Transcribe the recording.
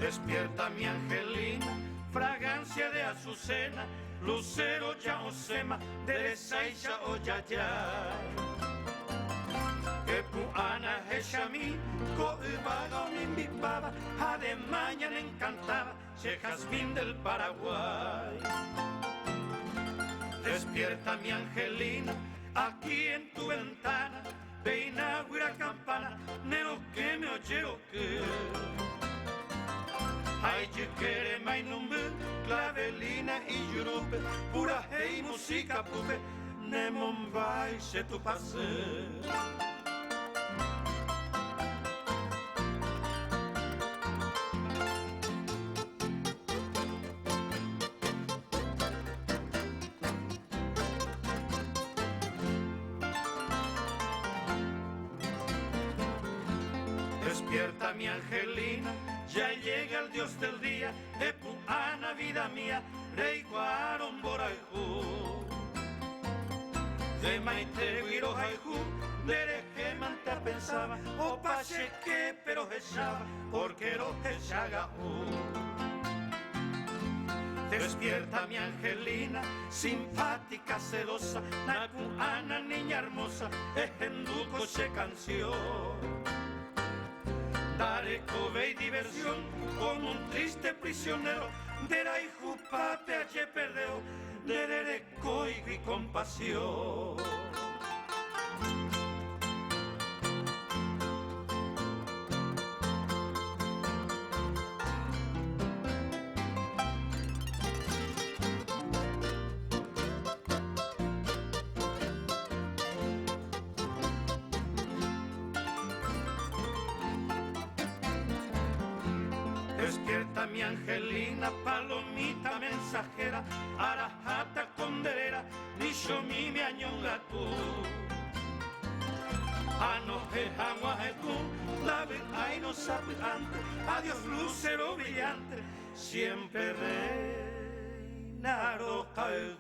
Despierta mi angelina, fragancia de azucena, lucero ya osema, de seixa o ya. Que puana heshami, coibaga o nimbibaba, a de mañana encantaba, che jazmín del Paraguay. Despierta mi angelina, aquí en tu ventana, peina guira campana, nero que me oye o que. Ay, yo quiere mai numbe, clavelina y yurupe, pura hey música pupe, ne Mumbai se tu pase. Despierta mi angelina, ya llega el Dios del día, de Puana vida mía, rey guaron boraijú. De maite guiro haijú, de que manta pensaba, o pache que pero echaba, porque lo echaga. Despierta mi angelina, simpática, celosa, na Puana niña hermosa, es enduco se canción. Daré cove y diversión con un triste prisionero, de la hijupate aye perdeo, de coigo y compasión. Despierta mi angelina, palomita mensajera, arajata conderera, nicho mi me añonga tú. Anoje jamuaje tú, la ve ay no sabe antes, adiós lucero brillante, siempre reina roca el